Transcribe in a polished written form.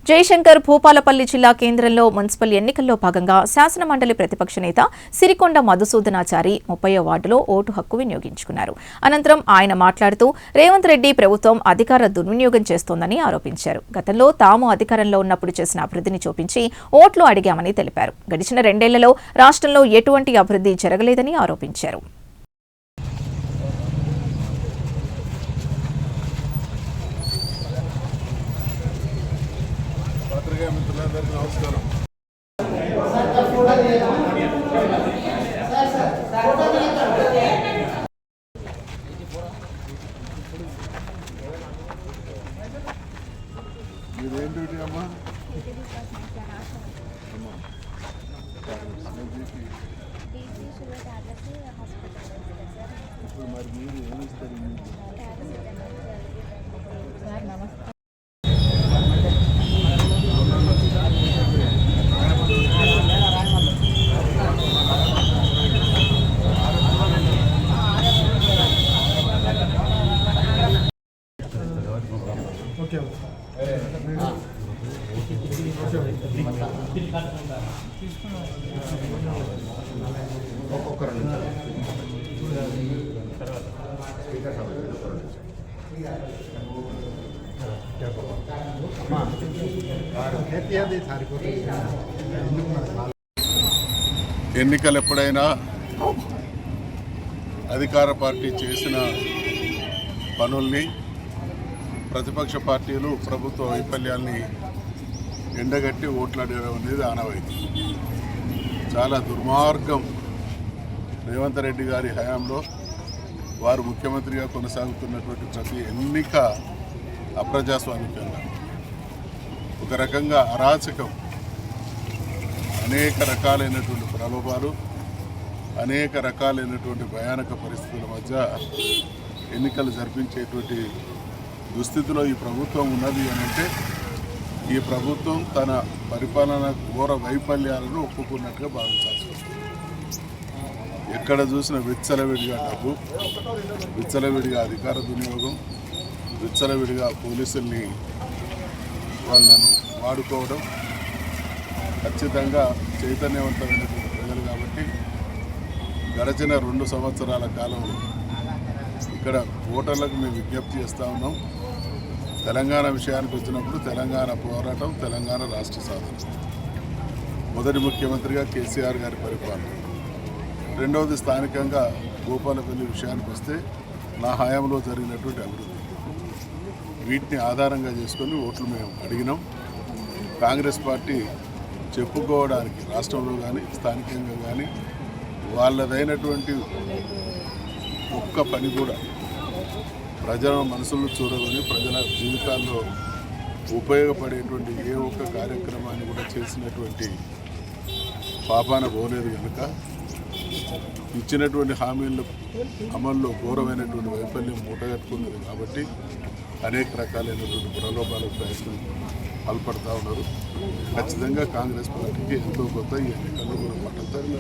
జయశంకర్ భూపాలపల్లి జిల్లా కేంద్రంలో మున్సిపల్ ఎన్నికల్లో భాగంగా శాసనమండలి ప్రతిపక్ష నేత సిరికొండ మధుసూదనాచారి 30వ వార్డులో ఓటు హక్కు వినియోగించుకున్నారు. అనంతరం ఆయన మాట్లాడుతూ రేవంత్ రెడ్డి ప్రభుత్వం అధికార దుర్వినియోగం చేస్తోందని ఆరోపించారు. గతంలో తాము అధికారంలో ఉన్నప్పుడు చేసిన అభివృద్ధిని చూపించి ఓట్లు అడిగామని తెలిపారు. గడిచిన 2 ఏళ్లలో రాష్ట్రంలో ఎటువంటి అభివృద్ధి జరగలేదని ఆరోపించారు. నమస్కారం. మీరేం డ్యూటీ అమ్మా? ఇప్పుడు మరి మీరు ఏమి ఇస్తారు? ఎన్నికలు ఎప్పుడైనా అధికార పార్టీ చేసిన పనుల్ని ప్రతిపక్ష పార్టీలు ప్రభుత్వ వైఫల్యాల్ని ఎండగట్టి ఓట్లాడడం అనేది ఆనవాయితీ. చాలా దుర్మార్గం. రేవంత్ రెడ్డి గారి హయాంలో వారు ముఖ్యమంత్రిగా కొనసాగుతున్నటువంటి ప్రతి ఎన్నిక అప్రజాస్వామికంగా, ఒక రకంగా అరాచకం, అనేక రకాలైనటువంటి ప్రలోభాలు, అనేక రకాలైనటువంటి భయానక పరిస్థితుల మధ్య ఎన్నికలు జరిపించేటువంటి దుస్థితిలో ఈ ప్రభుత్వం ఉన్నది అని అంటే ఈ ప్రభుత్వం తన పరిపాలన ఘోర వైఫల్యాలను ఒప్పుకున్నట్టుగా భావించాల్సి వస్తుంది. ఎక్కడ చూసినా విచ్చలవిడిగా డబ్బు, విచ్చలవిడిగా అధికార వినియోగం, విచ్చలవిడిగా పోలీసుల్ని వాళ్ళను వాడుకోవడం. ఖచ్చితంగా చైతన్యవంతమైనటువంటి ప్రజలు కాబట్టి గడచిన 2 సంవత్సరాల కాలంలో ఇక్కడ ఓటర్లకు మేము విజ్ఞప్తి చేస్తూ ఉన్నాం. తెలంగాణ విషయానికి వచ్చినప్పుడు తెలంగాణ పోరాటం, తెలంగాణ రాష్ట్ర సాధన, మొదటి ముఖ్యమంత్రిగా కేసీఆర్ గారి పరిపాలన, రెండవది స్థానికంగా భూపాలపల్లి విషయానికి వస్తే నా హయాంలో జరిగినటువంటి అభివృద్ధి, వీటిని ఆధారంగా చేసుకొని ఓట్లు మేము అడిగినాం. కాంగ్రెస్ పార్టీ చెప్పుకోవడానికి రాష్ట్రంలో కానీ స్థానికంగా కానీ వాళ్ళదైనటువంటి ఒక్క పని కూడా ప్రజల మనసులను చూరగొని ప్రజల జీవితాల్లో ఉపయోగపడేటువంటి ఏ ఒక్క కార్యక్రమాన్ని కూడా చేసినటువంటి పాపాన పోలేదు కనుక ఇచ్చినటువంటి హామీల అమల్లో ఘోరమైనటువంటి వైఫల్యం మూటగట్టుకున్నది కాబట్టి అనేక రకాలైనటువంటి ప్రలోభాలకు ప్రయత్నం పాల్పడుతూ ఉన్నారు. ఖచ్చితంగా కాంగ్రెస్ పార్టీకి ఎంతో కొంత ఈ ఎన్నికల్లో కూడా పట్టతారు.